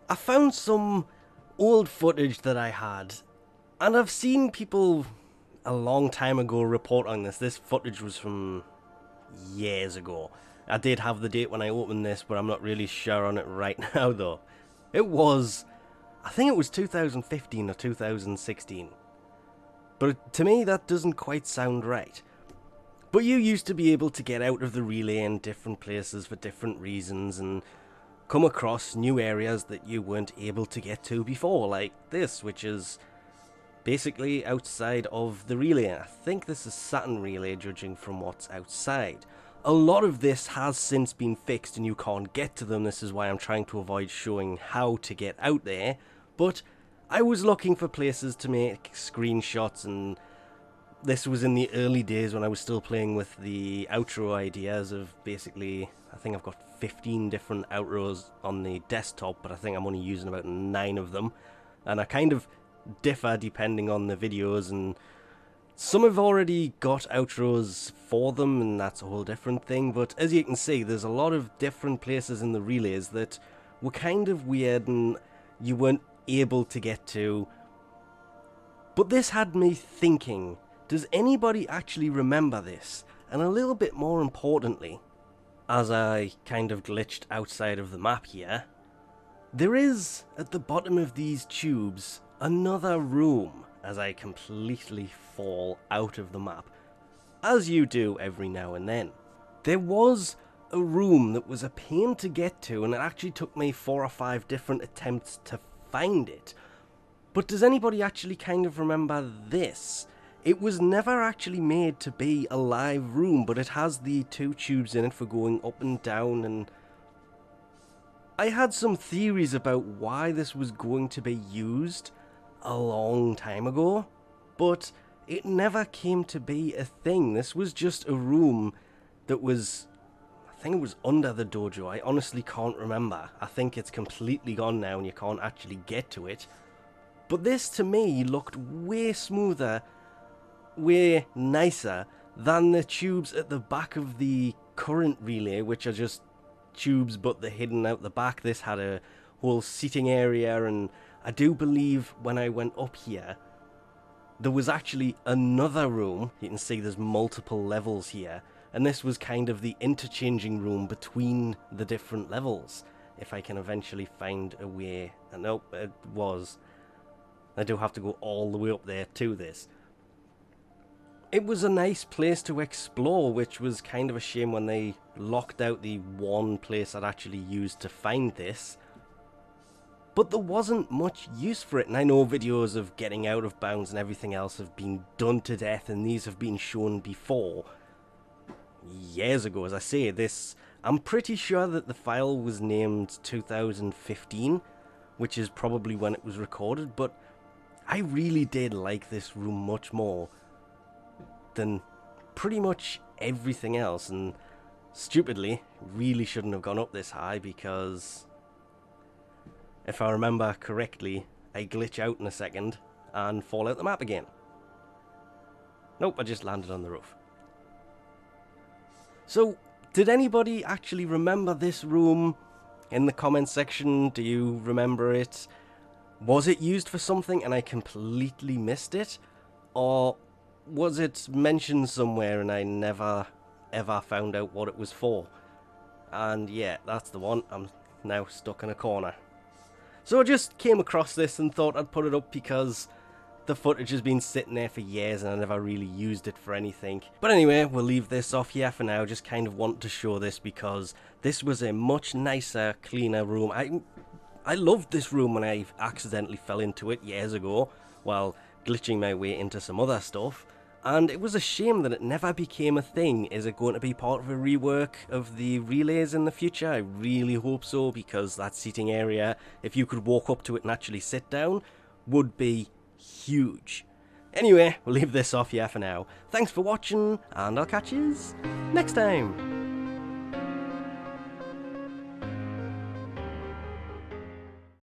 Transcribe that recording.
I found some old footage that I had, and I've seen people a long time ago report on this. This footage was from years ago. I did have the date when I opened this, but I'm not really sure on it right now though. It was, I think it was 2015 or 2016. But to me that doesn't quite sound right. But you used to be able to get out of the relay in different places for different reasons and come across new areas that you weren't able to get to before, like this, which is basically outside of the relay. I think this is Saturn relay, judging from what's outside. A lot of this has since been fixed and you can't get to them. This is why I'm trying to avoid showing how to get out there. But I was looking for places to make screenshots, and this was in the early days when I was still playing with the outro ideas of basically, I think I've got 15 different outros on the desktop, but I think I'm only using about 9 of them. And I kind of differ depending on the videos, and some have already got outros for them, and that's a whole different thing. But as you can see, there's a lot of different places in the relays that were kind of weird and you weren't able to get to. But this had me thinking, does anybody actually remember this? And a little bit more importantly, as I kind of glitched outside of the map here, there is, at the bottom of these tubes, another room as I completely fall out of the map, as you do every now and then. There was a room that was a pain to get to, and it actually took me 4 or 5 different attempts to find it. But does anybody actually kind of remember this? It was never actually made to be a live room, but it has the 2 tubes in it for going up and down, and I had some theories about why this was going to be used a long time ago, but it never came to be a thing. This was just a room that was, I think it was under the dojo. I honestly can't remember. I think it's completely gone now and you can't actually get to it. But this to me looked way smoother, way nicer than the tubes at the back of the current relay, which are just tubes but they're hidden out the back. This had a whole seating area, and I do believe when I went up here there was actually another room. You can see there's multiple levels here, and this was kind of the interchanging room between the different levels, if I can eventually find a way. And nope, it was, I do have to go all the way up there to this. It was a nice place to explore, which was kind of a shame when they locked out the one place I'd actually used to find this. But there wasn't much use for it, and I know videos of getting out of bounds and everything else have been done to death, and these have been shown before. Years ago, as I say, this, I'm pretty sure that the file was named 2015, which is probably when it was recorded, but I really did like this room much more than pretty much everything else, and stupidly really shouldn't have gone up this high, because if I remember correctly, I glitch out in a second and fall out the map again. Nope, I just landed on the roof. So, did anybody actually remember this room? In the comments section, do you remember it? Was it used for something and I completely missed it? Or was it mentioned somewhere and I never ever found out what it was for? And yeah, that's the one. I'm now stuck in a corner. So I just came across this and thought I'd put it up because the footage has been sitting there for years and I never really used it for anything. But anyway, we'll leave this off here for now. Just kind of want to show this because this was a much nicer, cleaner room. I loved this room when I accidentally fell into it years ago while glitching my way into some other stuff. And it was a shame that it never became a thing. Is it going to be part of a rework of the relays in the future? I really hope so, because that seating area, if you could walk up to it and actually sit down, would be huge. Anyway, we'll leave this off here for now. Thanks for watching, and I'll catch you next time.